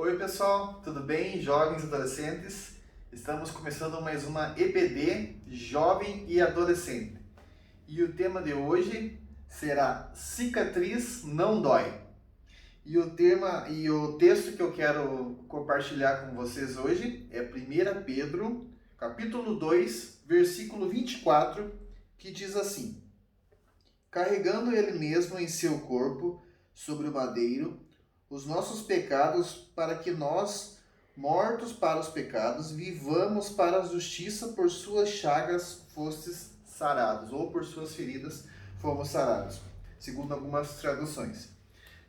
Oi pessoal, tudo bem? Jovens e adolescentes? Estamos começando mais uma EBD Jovem e Adolescente. E o tema de hoje será Cicatriz não dói. E o texto que eu quero compartilhar com vocês hoje é 1 Pedro, capítulo 2, versículo 24, que diz assim: Carregando ele mesmo em seu corpo sobre o madeiro os nossos pecados, para que nós, mortos para os pecados, vivamos para a justiça. Por suas chagas fostes sarados, ou por suas feridas fomos sarados, segundo algumas traduções.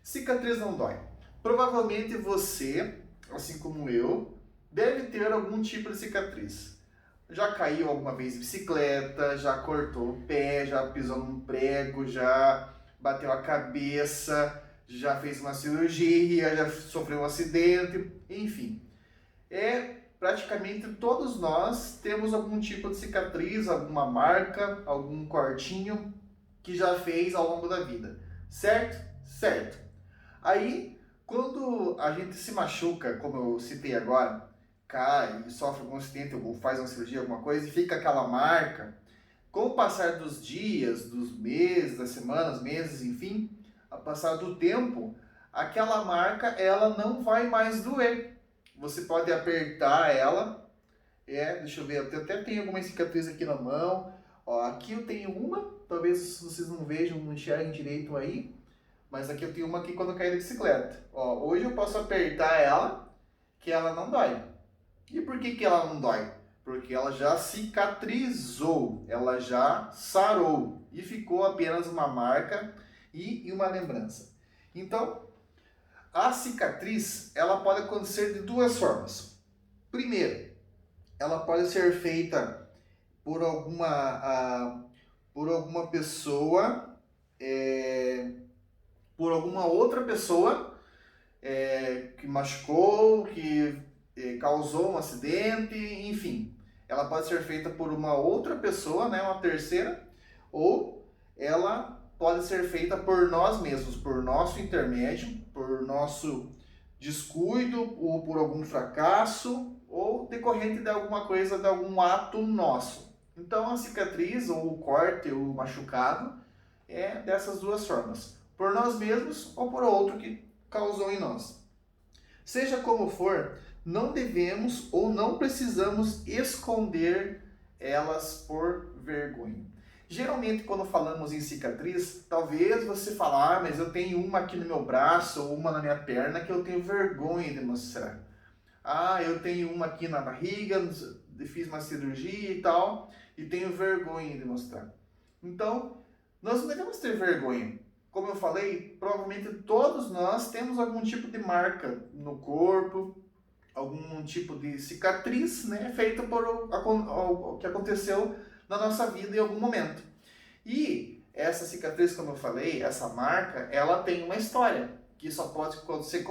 Cicatriz não dói. Provavelmente você, assim como eu, deve ter algum tipo de cicatriz. Já caiu alguma vez de bicicleta, já cortou o pé, já pisou num prego, já bateu a cabeça, já fez uma cirurgia, já sofreu um acidente, enfim. Praticamente todos nós temos algum tipo de cicatriz, alguma marca, algum cortinho que já fez ao longo da vida. Certo? Certo. Aí, quando a gente se machuca, como eu citei agora, cai, sofre algum acidente ou faz uma cirurgia, alguma coisa, e fica aquela marca, com o passar dos dias, dos meses, das semanas, meses, enfim, ao passar do tempo, aquela marca ela não vai mais doer. Você pode apertar ela, deixa eu ver, eu até tenho alguma cicatriz aqui na mão, ó, aqui eu tenho uma, talvez vocês não vejam, não enxerguem direito aí, mas aqui eu tenho uma aqui quando eu caí da bicicleta. Ó, hoje eu posso apertar ela, que ela não dói. E por que ela não dói? Porque ela já cicatrizou, ela já sarou e ficou apenas uma marca e uma lembrança. Então, a cicatriz ela pode acontecer de duas formas. Primeiro, ela pode ser feita por alguma pessoa, por alguma outra pessoa que machucou, que causou um acidente, enfim. Ela pode ser feita por uma outra pessoa, né, uma terceira, ou ela pode ser feita por nós mesmos, por nosso intermédio, por nosso descuido, ou por algum fracasso, ou decorrente de alguma coisa, de algum ato nosso. Então a cicatriz, ou o corte, ou o machucado, é dessas duas formas. Por nós mesmos ou por outro que causou em nós. Seja como for, não devemos ou não precisamos esconder elas por vergonha. Geralmente, quando falamos em cicatriz, talvez você fale, mas eu tenho uma aqui no meu braço ou uma na minha perna que eu tenho vergonha de mostrar. Eu tenho uma aqui na barriga, fiz uma cirurgia e tal, e tenho vergonha de mostrar. Então, nós não devemos ter vergonha. Como eu falei, provavelmente todos nós temos algum tipo de marca no corpo, algum tipo de cicatriz, né, feita por o que aconteceu na nossa vida em algum momento. E essa cicatriz, como eu falei, essa marca, ela tem uma história que só pode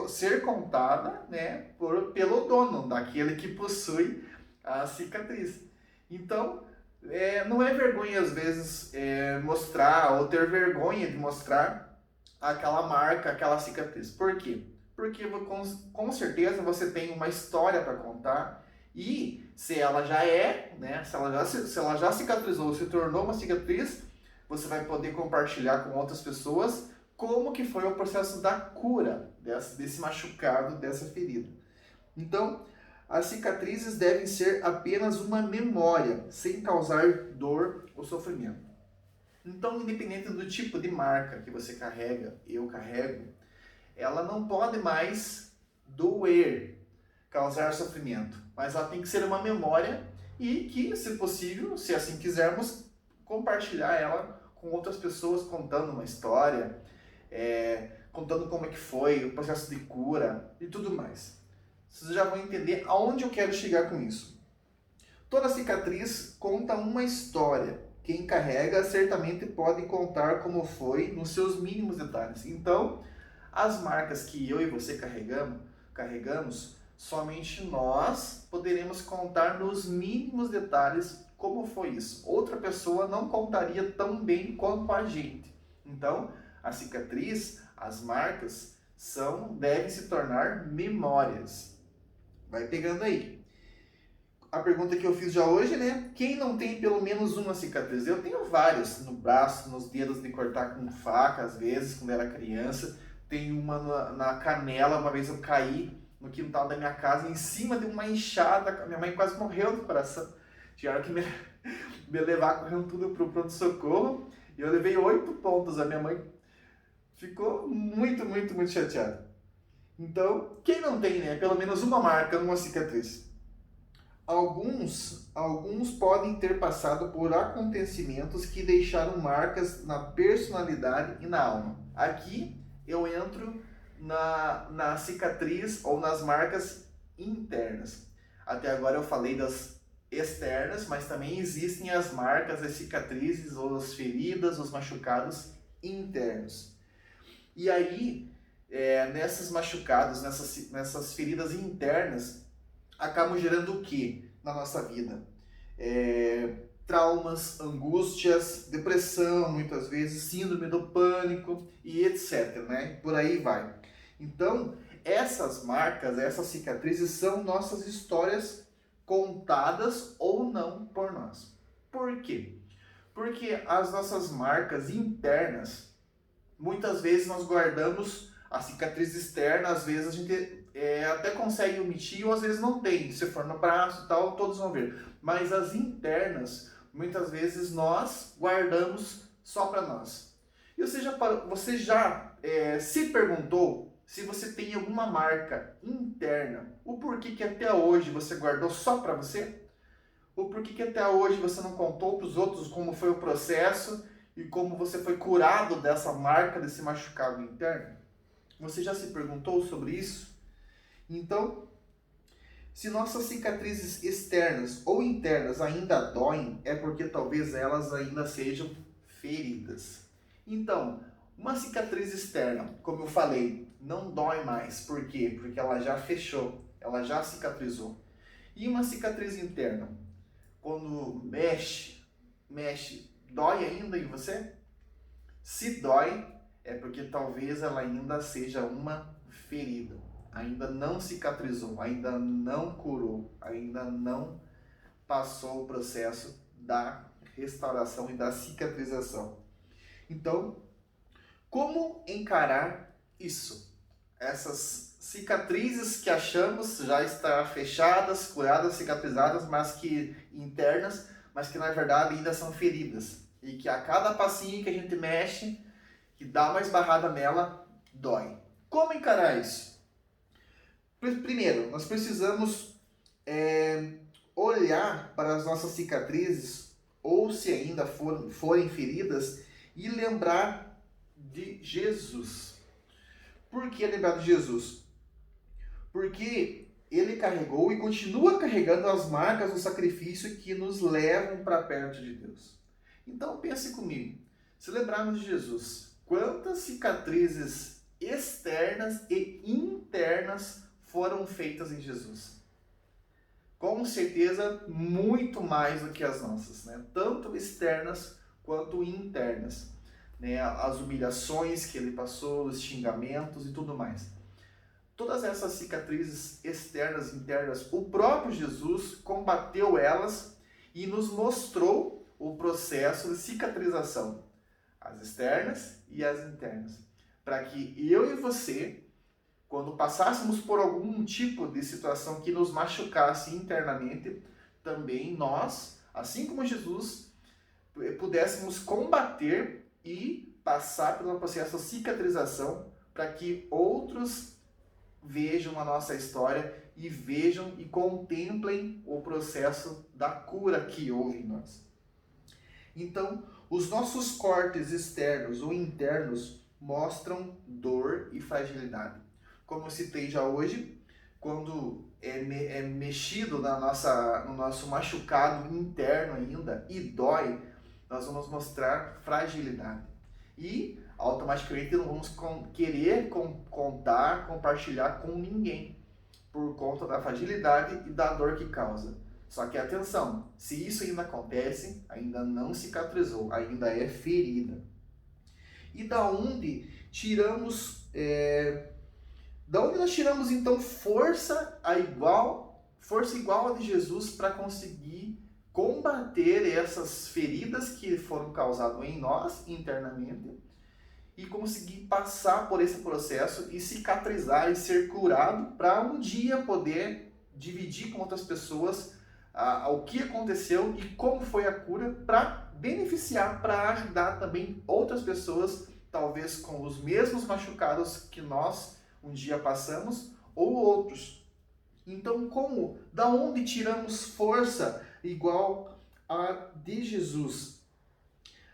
ser contada, né, pelo dono, daquele que possui a cicatriz. Então, não é vergonha às vezes mostrar ou ter vergonha de mostrar aquela marca, aquela cicatriz. Por quê? Porque com certeza você tem uma história para contar e se ela já né, se ela já cicatrizou, se tornou uma cicatriz, você vai poder compartilhar com outras pessoas como que foi o processo da cura desse machucado, dessa ferida. Então, as cicatrizes devem ser apenas uma memória, sem causar dor ou sofrimento. Então, independente do tipo de marca que você carrega, eu carrego, ela não pode mais doer, causar sofrimento, mas ela tem que ser uma memória e que, se possível, se assim quisermos, compartilhar ela com outras pessoas, contando uma história, contando como é que foi, o processo de cura e tudo mais. Vocês já vão entender aonde eu quero chegar com isso. Toda cicatriz conta uma história. Quem carrega certamente pode contar como foi nos seus mínimos detalhes. Então, as marcas que eu e você carregamos, somente nós poderemos contar nos mínimos detalhes como foi isso. Outra pessoa não contaria tão bem quanto a gente. Então, a cicatriz, as marcas, devem se tornar memórias. Vai pegando aí. A pergunta que eu fiz já hoje, né? Quem não tem pelo menos uma cicatriz? Eu tenho várias no braço, nos dedos de cortar com faca, às vezes, quando era criança. Tenho uma na canela, uma vez eu caí no quintal da minha casa, em cima de uma enxada. Minha mãe quase morreu do coração. Tiveram que me levar correndo tudo pro pronto-socorro. E eu levei 8 pontos. A minha mãe ficou muito, muito, muito chateada. Então, quem não tem, né? Pelo menos uma marca, uma cicatriz. Alguns podem ter passado por acontecimentos que deixaram marcas na personalidade e na alma. Aqui eu entro na cicatriz ou nas marcas internas. Até agora eu falei das externas, mas também existem as marcas, as cicatrizes ou as feridas, os machucados internos. E aí, nessas machucados, nessas feridas internas, acabam gerando o que na nossa vida? Traumas, angústias, depressão, muitas vezes, síndrome do pânico e etc, né? Por aí vai. Então, essas marcas, essas cicatrizes são nossas histórias contadas ou não por nós. Por quê? Porque as nossas marcas internas, muitas vezes nós guardamos a cicatriz externa, às vezes a gente até consegue omitir ou às vezes não tem. Se for no braço e tal, todos vão ver. Mas as internas, muitas vezes nós guardamos só para nós. E você já se perguntou se você tem alguma marca interna? O porquê que até hoje você guardou só para você? O porquê que até hoje você não contou para os outros como foi o processo e como você foi curado dessa marca, desse machucado interno? Você já se perguntou sobre isso? Então, se nossas cicatrizes externas ou internas ainda doem, é porque talvez elas ainda sejam feridas. Então, uma cicatriz externa, como eu falei, não dói mais. Por quê? Porque ela já fechou, ela já cicatrizou. E uma cicatriz interna, quando mexe, dói ainda em você? Se dói, é porque talvez ela ainda seja uma ferida. Ainda não cicatrizou, ainda não curou, ainda não passou o processo da restauração e da cicatrização. Então, como encarar isso? Essas cicatrizes que achamos já estar fechadas, curadas, cicatrizadas, mas que internas, mas que na verdade ainda são feridas. E que a cada passinho que a gente mexe, que dá uma esbarrada nela, dói. Como encarar isso? Primeiro, nós precisamos olhar para as nossas cicatrizes, ou se ainda forem feridas, e lembrar de Jesus. Por que lembrar de Jesus? Porque ele carregou e continua carregando as marcas do sacrifício que nos levam para perto de Deus. Então pense comigo, se lembrarmos de Jesus, quantas cicatrizes externas e internas foram feitas em Jesus? Com certeza, muito mais do que as nossas, né? Tanto externas quanto internas, né? As humilhações que ele passou, os xingamentos e tudo mais. Todas essas cicatrizes externas e internas, o próprio Jesus combateu elas e nos mostrou o processo de cicatrização, as externas e as internas, para que eu e você, quando passássemos por algum tipo de situação que nos machucasse internamente, também nós, assim como Jesus, pudéssemos combater e passar pelo processo de cicatrização para que outros vejam a nossa história e vejam e contemplem o processo da cura que houve em nós. Então, os nossos cortes externos ou internos mostram dor e fragilidade. Como eu citei já hoje, quando é mexido no nosso machucado interno ainda e dói, nós vamos mostrar fragilidade. E automaticamente não vamos querer contar, compartilhar com ninguém, por conta da fragilidade e da dor que causa. Só que atenção, se isso ainda acontece, ainda não cicatrizou, ainda é ferida. E da onde tiramos Da onde nós tiramos então força igual a de Jesus para conseguir combater essas feridas que foram causadas em nós internamente e conseguir passar por esse processo e cicatrizar e ser curado para um dia poder dividir com outras pessoas o que aconteceu e como foi a cura, para beneficiar, para ajudar também outras pessoas, talvez com os mesmos machucados que nós um dia passamos ou outros. Então, da onde tiramos força igual a de Jesus?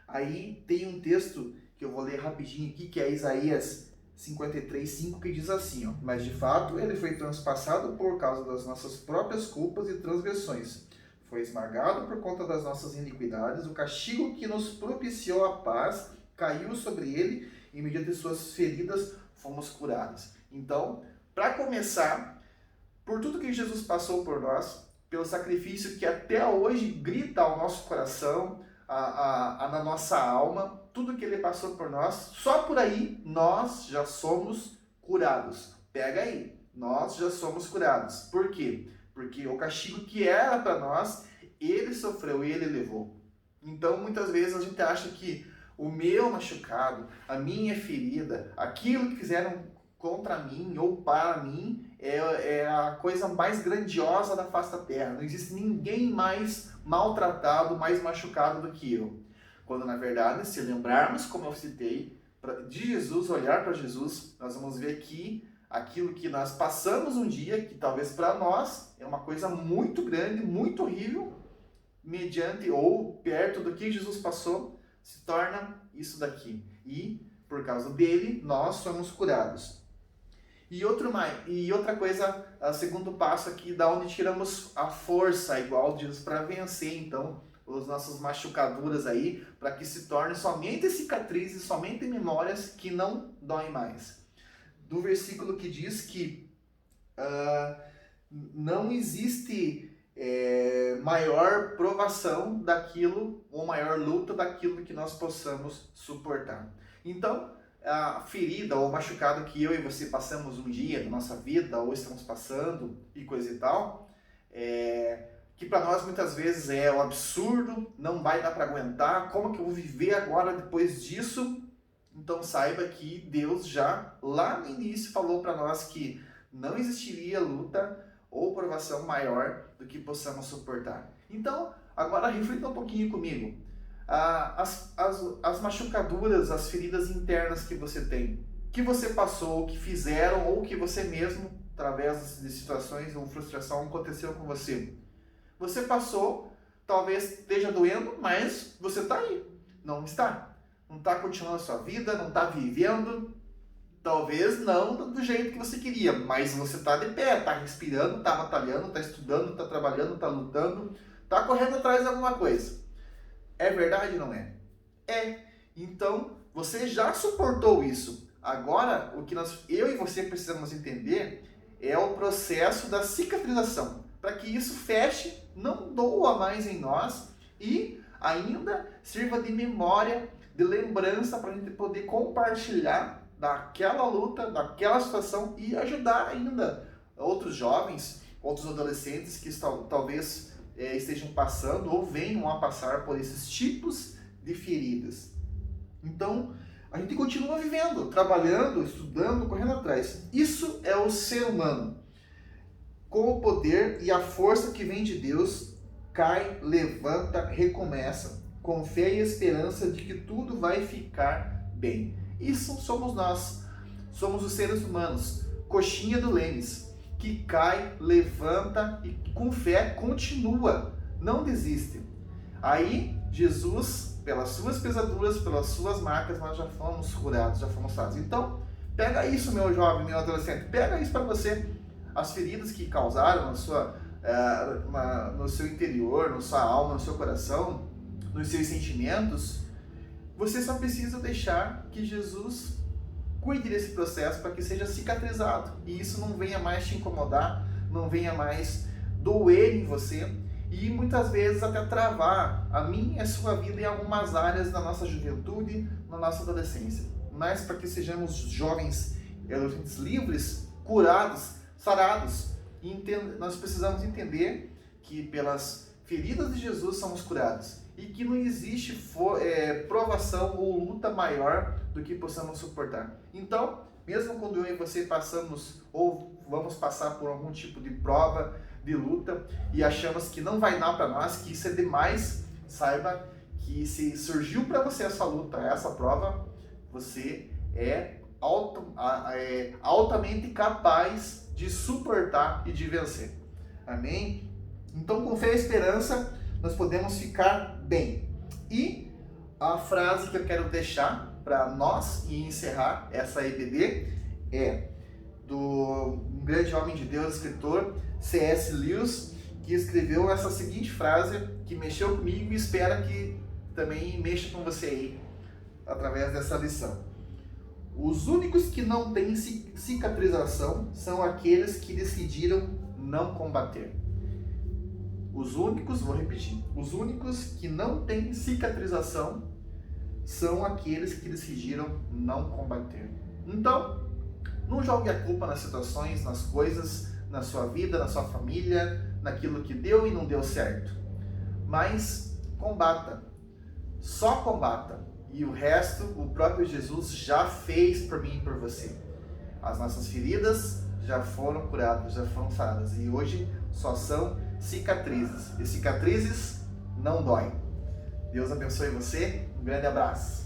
Aí tem um texto que eu vou ler rapidinho aqui, que é Isaías 53:5, que diz assim, ó: mas de fato ele foi transpassado por causa das nossas próprias culpas e transgressões. Foi esmagado por conta das nossas iniquidades. O castigo que nos propiciou a paz caiu sobre ele, e mediante suas feridas fomos curados. Então, para começar, por tudo que Jesus passou por nós, pelo sacrifício que até hoje grita ao nosso coração, na nossa alma, tudo que ele passou por nós, só por aí nós já somos curados. Pega aí, nós já somos curados. Por quê? Porque o castigo que era para nós, ele sofreu e ele levou. Então, muitas vezes a gente acha que o meu machucado, a minha ferida, aquilo que fizeram contra mim ou para mim é a coisa mais grandiosa da face da terra. Não existe ninguém mais maltratado, mais machucado do que eu. Quando, na verdade, se lembrarmos, como eu citei, de Jesus, olhar para Jesus, nós vamos ver que aquilo que nós passamos um dia, que talvez para nós é uma coisa muito grande, muito horrível, mediante ou perto do que Jesus passou, se torna isso daqui. E, por causa dele, nós somos curados. E outra coisa, o segundo passo aqui, da onde tiramos a força igual de Jesus para vencer, então, as nossas machucaduras aí, para que se tornem somente cicatrizes, somente memórias que não doem mais. Do versículo que diz que não existe maior provação daquilo, ou maior luta daquilo que nós possamos suportar. Então, a ferida ou machucado que eu e você passamos um dia da nossa vida, ou estamos passando, e coisa e tal, que para nós muitas vezes é um absurdo, não vai dar para aguentar, como que eu vou viver agora depois disso? Então saiba que Deus já lá no início falou para nós que não existiria luta ou provação maior do que possamos suportar. Então, agora reflita um pouquinho comigo. As machucaduras, as feridas internas que você tem, que você passou, que fizeram, ou que você mesmo, através de situações ou frustração, aconteceu com você. Você passou, talvez esteja doendo, mas você está aí. Não está. Não está continuando a sua vida, não está vivendo, talvez não do jeito que você queria, mas você está de pé, está respirando, está batalhando, está estudando, está trabalhando, está lutando, está correndo atrás de alguma coisa. É verdade ou não é? É. Então, você já suportou isso. Agora, o que eu e você precisamos entender é o processo da cicatrização, para que isso feche, não doa mais em nós e ainda sirva de memória, de lembrança, para a gente poder compartilhar daquela luta, daquela situação e ajudar ainda outros jovens, outros adolescentes que talvez estejam passando ou venham a passar por esses tipos de feridas. Então, a gente continua vivendo, trabalhando, estudando, correndo atrás. Isso é o ser humano. Com o poder e a força que vem de Deus, cai, levanta, recomeça, com fé e esperança de que tudo vai ficar bem. Isso somos nós. Somos os seres humanos, coxinha do Lênis, que cai, levanta e com fé continua, não desiste. Aí, Jesus, pelas suas pesaduras, pelas suas marcas, nós já fomos curados, já fomos salvos. Então, pega isso, meu jovem, meu adolescente, pega isso para você. As feridas que causaram no seu interior, na sua alma, no seu coração, nos seus sentimentos, você só precisa deixar que Jesus cuide desse processo para que seja cicatrizado e isso não venha mais te incomodar, não venha mais doer em você e muitas vezes até travar a minha e a sua vida em algumas áreas da nossa juventude, na nossa adolescência. Mas para que sejamos jovens e adolescentes livres curados, sarados. E nós precisamos entender que pelas feridas de Jesus somos curados e que não existe provação ou luta maior do que possamos suportar. Então, mesmo quando eu e você passamos ou vamos passar por algum tipo de prova, de luta, e achamos que não vai dar para nós, que isso é demais, saiba que se surgiu para você essa luta, essa prova, você é altamente capaz de suportar e de vencer. Amém? Então, com fé e esperança, nós podemos ficar bem. E a frase que eu quero deixar para nós e encerrar essa EBD é do um grande homem de Deus, escritor C.S. Lewis, que escreveu essa seguinte frase que mexeu comigo e espera que também mexa com você aí através dessa lição. Os únicos que não têm cicatrização são aqueles que decidiram não combater. Os únicos, vou repetir, os únicos que não têm cicatrização são aqueles que decidiram não combater. Então, não jogue a culpa nas situações, nas coisas, na sua vida, na sua família, naquilo que deu e não deu certo. Mas combata, só combata. E o resto, o próprio Jesus já fez por mim e por você. As nossas feridas já foram curadas, já foram saradas. E hoje só são cicatrizes. E cicatrizes não doem. Deus abençoe você. Um grande abraço.